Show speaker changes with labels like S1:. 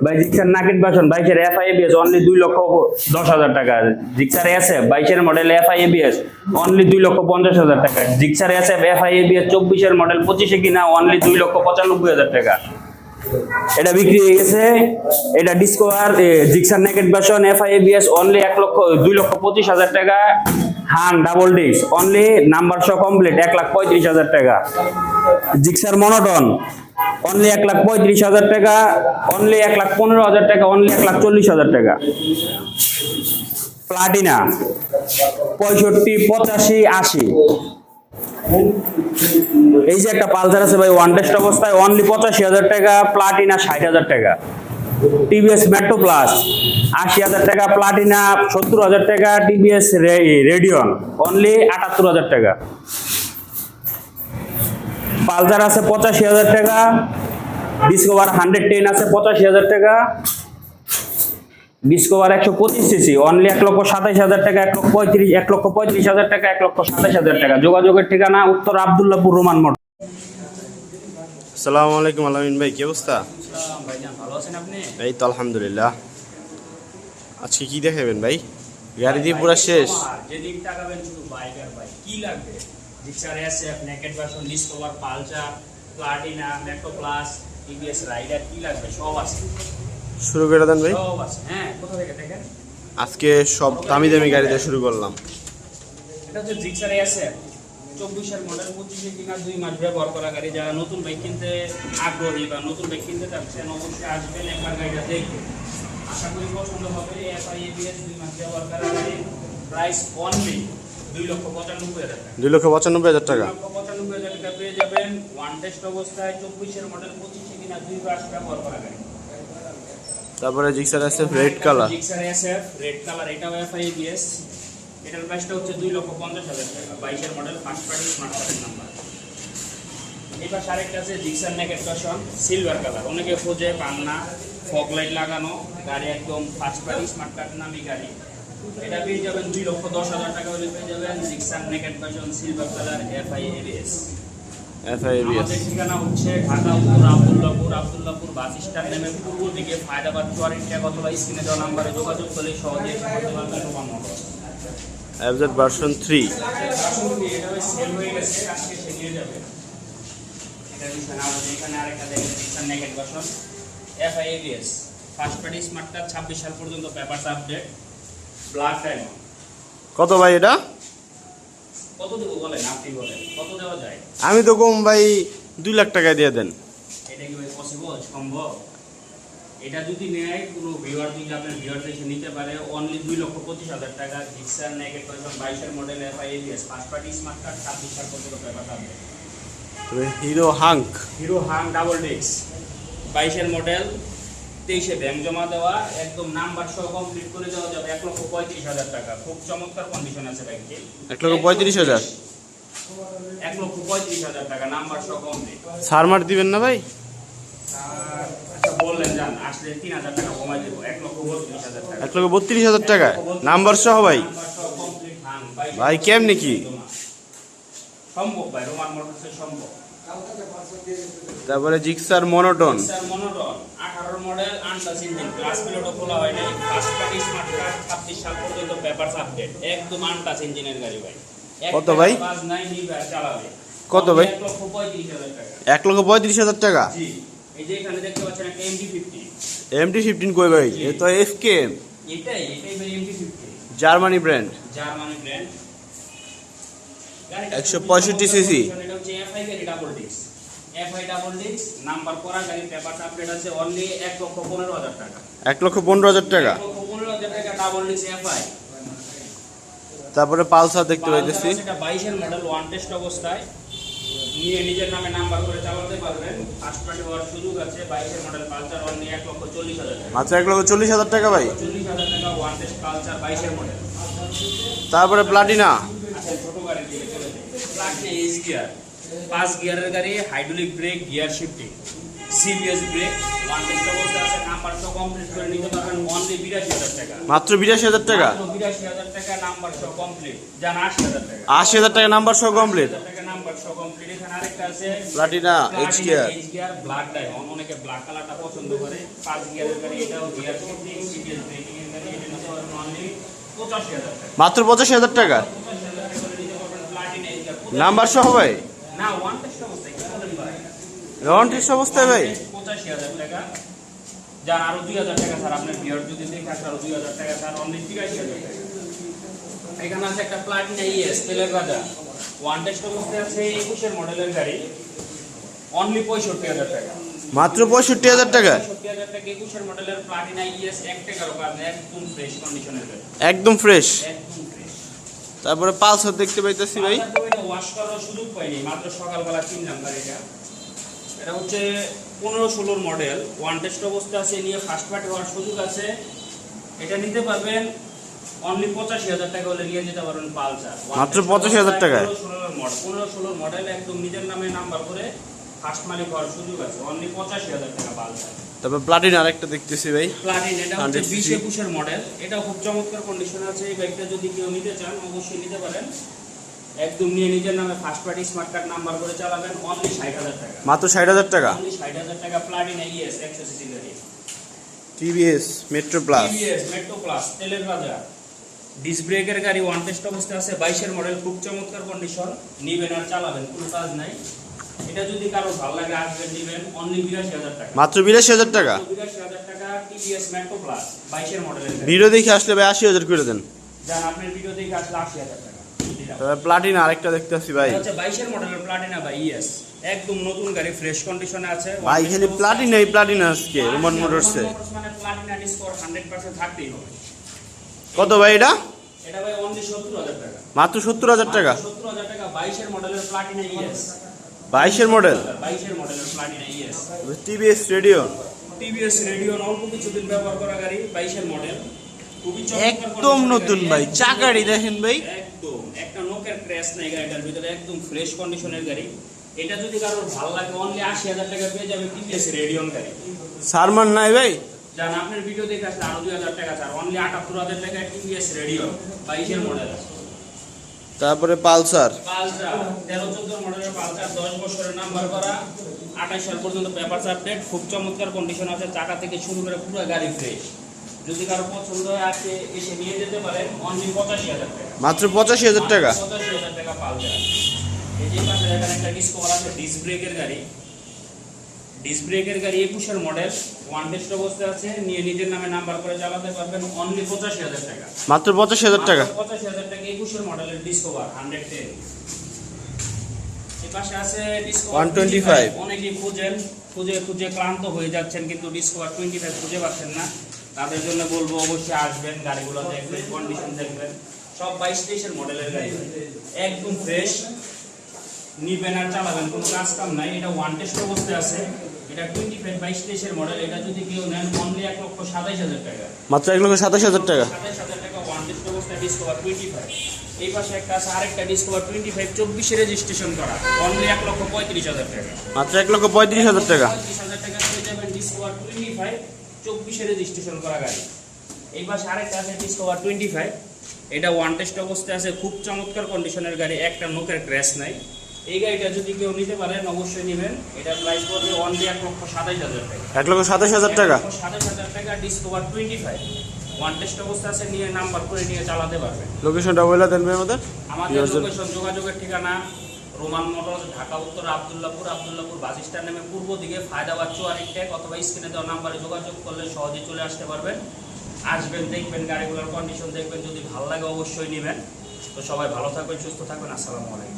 S1: ভাই Gixxer naked version 22 এর FI ABS only 2,10,000 টাকা। জিক্সার এসএফ 22 এর মডেল এফআই এবিএস অনলি 2,50,000 টাকা। জিক্সার এসএফ এফআই এবিএস 24 এর মডেল 25 এ কিনা অনলি 2,95,000 টাকা। এটা বিক্রি হয়ে গেছে। এটা discover Gixxer naked version FI ABS only 2,25,000 টাকা। হান ডাবল ডিস্ক অনলি নাম্বার সহ কমপ্লিট 1,35,000 টাকা। জিক্সার মনোটন অনলি 1,35,000 টাকা, অনলি 1,15,000 টাকা, অনলি 1,40,000 টাকা। প্লাটিনা 65, 85, 80। এই যে একটা পালসার আছে ভাই ওয়ান টেস্ট অবস্থায় অনলি 85,000 টাকা, প্লাটিনা 60,000 টাকা। টিভিএস মেট্রো প্লাস 80,000 টাকা, প্লাটিনা 70,000 টাকা, টিভিএস রেডিয়ন অনলি 78,000 টাকা। পালসার আছে 85,000 টাকা, ডিসকভার 110 আছে 85,000 টাকা, ডিসকভার 125 সিসি অনলি 1,27,000 টাকা, 1,35,000 টাকা, 1,27,000 টাকা। যোগাযোগের ঠিকানা উত্তর আব্দুল্লাহপুর রোমান মোড়।
S2: আসসালামু আলাইকুম আলামিন ভাই, কি অবস্থা?
S1: ভাইজান ভালো আছেন আপনি?
S2: এই তো আলহামদুলিল্লাহ। আজকে কি দেখাবেন ভাই? গাড়ি দিয়ে পুরো শেষ।
S1: যেদিক তাকাবেন শুধু বাইক আর বাইক। কি লাগবে? Gixxer SF, naked version, Discover, Pulsar, Platina, Metro plus, TVS Raider, কি লাগবে সব আছে।
S2: শুরু করে দেন ভাই।
S1: সব আছে। হ্যাঁ, কোথা থেকে দেখেন?
S2: আজকে সব দামি দামি গাড়ি দিয়ে শুরু করলাম।
S1: এটা হচ্ছে জিক্সার এসএফ 24 এর মডেল 25 এ কিনা 2 মাস ব্যবহার করা গাড়ি। যারা নতুন বাইক কিনতে আগ্রহী বা নতুন বাইক কিনতে চাচ্ছেন অবশ্যই আসবেন, একবার গাড়িটা দেখবেন। আশা করি পছন্দ হবে। এফআই এবিএস 2 মাস ব্যবহার করা গাড়ি। প্রাইস অনলি 2,95,000 টাকা।
S2: 2,95,000 টাকা।
S1: 2,95,000 টাকা পেয়ে যাবেন ওয়ান টেস্ট অবস্থায় 24 এর মডেল 25 এ কিনা 2 মাস ব্যবহার করা গাড়ি।
S2: তারপরে Gixxer SF red colour.
S1: Gixxer SF red colour, এটাও এফআই এবিএস। এটার প্রাইসটা হচ্ছে 2,50,000 টাকা। 22 এর মডেল, ফার্স্ট পার্টি স্মার্ট কার্ডের নাম্বার। এবার আরেকটা আছে Gixxer naked version silver colour. অনেকে খোঁজে পান না, ফগ লাইট লাগানো গাড়ি, একদম ফার্স্ট পার্টি স্মার্ট কার্ড নামি গাড়ি। এটা পেয়ে যাবেন 2,10,000 টাকা হলে পেয়ে যাবেন Gixxer naked version silver colour FI ABS. আমাদের ঠিকানা হচ্ছে ঢাকা উত্তর আব্দুল্লাহপুর বাস স্ট্যান্ড নেমে পূর্ব দিকে ফায়দাবাদ চুয়ারি ট্যাগ অথবা স্ক্রিনে দেওয়া নাম্বারে যোগাযোগ করলে সহজে করতে পারবেন রোমান মোটর।
S2: FZ version 3।
S1: এটা সেল হয়ে গেছে, আজকে সে নিয়ে যাবে। এটা বিছানা আছে। এখানে আরেকটা দেখেন Gixxer naked version FI ABS first party smart card 26 সাল পর্যন্ত পেপারস আপডেট, ব্ল্যাক ডায়মন্ড।
S2: কত ভাই এটা?
S1: কত দেবো বলেন, আপনি বলেন কত দেওয়া যায়?
S2: আমি তো কম ভাই 2 লাখ টাকা দিয়ে দেন।
S1: এটা কি ভাই পসিবল, সম্ভব? এটা যদি নেয় কোনো ভিউয়ার, যদি আপনার ভিউয়ার এসে নিতে পারে অনলি 2,25,000 টাকা। জিক্সার নেকেট ভার্সন 22 এর model FI ABS first party smart card 26 সাল পর্যন্ত papers update.
S2: Hero hunk
S1: double disc 22 এর মডেল, 23 এ ব্যাংক জমা দেওয়া, একদম নাম্বার সহ কমপ্লিট করে দেওয়া যাবে 1,35,000 টাকা। খুব চমৎকার কন্ডিশন আছে বাইকটি।
S2: 1,35,000।
S1: 1,35,000 টাকা নাম্বার সহ কমপ্লিট।
S2: সারমার দিবেন না ভাই?
S1: আচ্ছা বললেন যান, আসলে 3,000 টাকা কমাই দেবো, 1,32,000 টাকা।
S2: 1,32,000 টাকা নাম্বার সহ ভাই?
S1: নাম্বার সহ কমপ্লিট হান
S2: ভাই কেমনে কি
S1: সম্ভব ভাই, রোমান মোটরসে সম্ভব।
S2: তারপরে Gixxer monotone.
S1: Gixxer monotone 18 model, untouch engine, class পিরিয়ডও খোলা হয় নাই, ফার্স্ট পার্টি স্মার্ট কার্ড 26 সাল পর্যন্ত পেপারস আপডেট, একদম আনটাচ ইঞ্জিনের গাড়ি ভাই।
S2: কত ভাই?
S1: বাস নাই নিবে চালাবে।
S2: কত ভাই?
S1: 1,35,000 টাকা।
S2: 1,35,000 টাকা।
S1: জি, এই যে এখানে দেখতে পাচ্ছেন একটা MT-50।
S2: MT-15 কই ভাই? এ তো FKM।
S1: এটাই ভাই MT-50,
S2: Germany brand.
S1: Germany brand.
S2: 165 CC.
S1: এটা হচ্ছে এফআই গাড়ি double disc. FI double disc number করা গাড়ি, পেপারস আপডেট আছে অনলি 1,15,000 টাকা।
S2: 1,15,000 টাকা।
S1: 1,15,000 টাকা ডাবল ডিস্ক এফআই।
S2: তারপরে পালসার দেখতে পাইতেছি।
S1: এটা 22 এর মডেল, ওয়ান টেস্ট অবস্থায় নিয়ে নিজের নামে নাম্বার করে চালাতে পারবেন, ফার্স্ট পার্টি হওয়ার সুযোগ আছে। 22 এর মডেল পালসার অনলি 1,40,000 টাকা।
S2: মাত্র 1,40,000 টাকা ভাই।
S1: 40,000 টাকা ওয়ান টেস্ট পালসার 22 এর মডেল।
S2: তারপরে প্লাটিনা।
S1: আচ্ছা ছোট গাড়ি দিয়ে চলে যাই। প্লাটিনা এইচ গিয়ার, 5 গিয়ারের গাড়ি, hydraulic break, gear shifting, CBS brake, one test অবস্থা আছে, নাম্বার সহ কমপ্লিট করে নিতে পারবেন অনলি ৮২,০০০ টাকা।
S2: মাত্র ৮২,০০০ টাকা।
S1: মাত্র ৮২,০০০ টাকা নাম্বার সহ কমপ্লিট। জান ৮০,০০০ টাকা।
S2: ৮০,০০০ টাকা নাম্বার সহ কমপ্লিট।
S1: ৮০,০০০ টাকা নাম্বার সহ কমপ্লিট। এখানে আরেকটা আছে
S2: Platina H gear.
S1: H gear black diamond, অনেকে ব্ল্যাক কালারটা পছন্দ করে। ৫ গিয়ারের গাড়ি, এটাও গিয়ার শিফটিং সিরিয়াস ব্রেকিং এর গাড়ি। এটা নিতে পারবেন অনলি ৮৫,০০০ টাকা।
S2: মাত্র ৮৫,০০০ টাকা
S1: ৮৫,০০০ টাকা করে নিতে পারবেন প্লাটিনা এইচ গিয়ার।
S2: নাম্বার সহ ভাই?
S1: না, ওয়ান টেস্ট অবস্থায় কি বলেন ভাই?
S2: রন টেস্ট অবস্থায় ভাই?
S1: ৮৫,০০০ টাকা। যার আরো ২,০০০ টাকা স্যার, আপনার ভিউয়ার যদি দেখে আসে আরো ২,০০০ টাকা স্যার, অনলি ৮৩,০০০ টাকা। এখানে আছে একটা প্লাটিনা ইএস তেলের রাজা, ওয়ান টেস্ট অবস্থায় আছে, ২১ মডেলের গাড়ি, অনলি ৬৫,০০০ টাকা।
S2: মাত্র ৬৫,০০০ টাকা।
S1: ৬৫,০০০ টাকা ২১ মডেলের প্লাটিনা ইএস, এক টাকারও কাজ নেই, একদম ফ্রেশ কন্ডিশনের গাড়ি,
S2: একদম ফ্রেশ।
S1: একদম ফ্রেশ।
S2: তারপরে পালসার দেখতে পাইতেছি ভাই।
S1: এটা ওয়াশ করার সুযোগ পাইনি, মাত্র সকালবেলা কিনলাম গাড়িটা। এটা হচ্ছে ১৫-১৬ মডেল, ওয়ান টেস্ট অবস্থা আছে, নিয়ে ফার্স্ট পার্টি হওয়ার সুযোগ আছে। এটা নিতে পারবেন অনলি ৮৫,০০০ টাকা হলে নিয়ে যেতে পারবেন পালসার।
S2: মাত্র ৮৫,০০০ টাকা।
S1: ১৫-১৬ মডেল, একদম নিজের নামে নাম্বার করে ফার্স্ট মালিক হওয়ার সুযোগ আছে, অনলি ৮৫,০০০ টাকা পালসার।
S2: তারপর প্লাটিনা আরেকটা দেখতেছি ভাই।
S1: প্লাটিন, এটা হচ্ছে
S2: 100cc
S1: ২০-২১ মডেল, এটা খুব চমৎকার কন্ডিশনে আছে। এই বাইকটা যদি কেউ নিতে চান অবশ্যই নিতে পারেন, একদম নিয়ে নিজের নামে first party smart card number করে চালাবেন, অনলি ৬০,০০০ টাকা।
S2: মাত্র ৬০,০০০ টাকা।
S1: অনলি ৬০,০০০ টাকা প্লাটিনা ইএস ১০০ সিসি গাড়ি।
S2: TVS metro plus.
S1: TVS metro plus তেলের রাজা, ডিস্ক ব্রেকের গাড়ি, ওয়ান টেস্ট অবস্থায় আছে, ২২ মডেল, খুব চমৎকার কন্ডিশন। নিবেন আর চালাবেন, কোনো কাজ নাই। এটা যদি কারো ভালো লাগে আসবেন নিবেন, অনলি ৮২,০০০ টাকা।
S2: মাত্র ৮২,০০০ টাকা।
S1: ৮২,০০০ টাকা টিভিএস মেট্রো প্লাস ২২ মডেলের গাড়ি।
S2: ভিডিও দেখে আসলে ভাই ৮০,০০০ করে দেন।
S1: যান আপনার ভিডিও দেখে আসলে ৮০,০০০ টাকা দিলাম।
S2: তারপর প্লাটিনা আরেকটা দেখতেছি ভাই।
S1: এটা হচ্ছে ২২ মডেলের প্লাটিনা বা ইএস, একদম নতুন গাড়ি, ফ্রেশ কন্ডিশনে আছে।
S2: ভাই খালি প্লাটিনাই প্লাটিনা আজকে রোমান মোটরসে।
S1: মানে প্লাটিনা ডিসকভার 100% থাকতেই হবে।
S2: কত ভাই এটা?
S1: এটা ভাই অনলি ৭০,০০০ টাকা।
S2: মাত্র ৭০,০০০ টাকা।
S1: ৭০,০০০ টাকা ২২ মডেলের প্লাটিনা ইএস।
S2: ২২ মডেল
S1: ২২ মডেলের Platina ES.
S2: TVS Radeon.
S1: TVS Radeon, অল্প কিছুদিন ব্যবহার করা গাড়ি, ২২ মডেল, খুবই চমৎকার
S2: একদম
S1: condition এর
S2: নতুন
S1: গাড়ি,
S2: ভাই,
S1: একদম
S2: চাকাটি দেখেন ভাই।
S1: একদম একটা নোকের ক্র্যাশ নাই গাড়িটার ভিতরে, একদম ফ্রেশ কন্ডিশনের গাড়ি। এটা যদি কারোর ভালো লাগে অনলি ৮০,০০০ টাকা পেয়ে যাবে টিভিএস রেডিয়ন গাড়ি।
S2: সারমান নাই ভাই?
S1: যান আপনার ভিডিও দেখে আসলে আরো ২,০০০ টাকা স্যার, অনলি ৭৮,০০০ টাকা টিভিএস রেডিয়ন ২২ মডেল।
S2: তারপরে পালসার।
S1: পালসার ১৩-১৪ মডেলের পালসার, ১০ বছরের নাম্বার করা, ২৮ সাল পর্যন্ত পেপারস আপডেট, খুব চমৎকার কন্ডিশন আছে, চাকা থেকে শুরু করে পুরো গাড়ি ফ্রেশ। যদি কারো পছন্দ হয় আসে এসে নিয়ে যেতে পারেন, অনলি ৮৫,০০০ টাকা।
S2: মাত্র ৮৫,০০০ টাকা।
S1: ৮৫,০০০ টাকা পালসার। এই যে পাশে এখানে একটা ডিসকভার আছে, ডিস্ক ব্রেকের গাড়ি, ডিস্ক ব্রেকের গাড়ি ২১ মডেল, ওয়ান টেস্ট অবস্থায় আছে, নিয়ে নিজের নামে নাম্বার করে চালাতে পারবেন, অনলি ৮৫,০০০ টাকা।
S2: মাত্র ৮৫,০০০ টাকা।
S1: ৮৫,০০০ টাকা ২১ মডেলের ডিসকভার 110। এই পাশে আছে ডিসকভার
S2: 125।
S1: অনেকেই খুঁজে ক্লান্ত হয়ে যাচ্ছেন, কিন্তু ডিসকভার 25 খুঁজে পাচ্ছেন না। তাদের জন্য বলবো অবশ্যই আসবেন, গাড়িগুলো দেখবেন, কন্ডিশন দেখবেন, সব ২২-২৩ মডেলের গাড়ি, একদম ফ্রেশ। নিবেন আর চালাবেন, কোনো কাজ কাম নাই। এটা ওয়ান টেস্ট অবস্থায় আছে, এটা 25 22-23 মডেল। এটা যদি কেউ নেন অনলি ১,২৭,০০০ টাকা।
S2: মাত্র ১,২৭,০০০ টাকা।
S1: ২৭,০০০ টাকা ওয়ান টেস্ট অবস্থায় ডিসকভার 25। এই পাশে একটা আছে আরেকটা ডিসকভার 25 24 রেজিস্ট্রেশন করা, অনলি ১,৩৫,০০০ টাকা।
S2: মাত্র ১,৩৫,০০০ টাকা।
S1: ৩৫,০০০ টাকা পেয়ে যাবেন ডিসকভার 25 24 রেজিস্ট্রেশন করা গাড়ি। এই পাশে আরেকটা আছে ডিসকভার 25, এটা ওয়ান টেস্ট অবস্থায় আছে, খুব চমৎকার কন্ডিশনের গাড়ি, একটা নোকের ক্র্যাশ নাই। এই গাড়িটা যদি কেউ নিতে পারেন অবশ্যই নেবেন। এটার প্রাইস পড়বে অনলি ১,২৭,০০০ টাকা।
S2: ১,২৭,০০০ টাকা।
S1: ১,২৭,০০০ টাকা ডিসকভার 25, ওয়ান টেস্ট অবস্থা আছে, নিয়ে নাম্বার করে নিয়ে চালাতে পারবেন।
S2: লোকেশনটা বলে দেন ভাই আমাদের।
S1: আমাদের লোকেশন, যোগাযোগের ঠিকানা রোমান মোটরস, ঢাকা উত্তর আব্দুল্লাহপুর বাস স্ট্যান্ড নেমে পূর্ব দিকে ফায়দাবাদ ৪৪ টেক, অথবা স্ক্রিনে দেওয়া নাম্বারে যোগাযোগ করলে সহজেই চলে আসতে পারবেন। আসবেন, দেখবেন গাড়িগুলোর কন্ডিশন দেখবেন, যদি ভালো লাগে অবশ্যই নেবেন। তো সবাই ভালো থাকবেন, সুস্থ থাকবেন, আসসালামু আলাইকুম।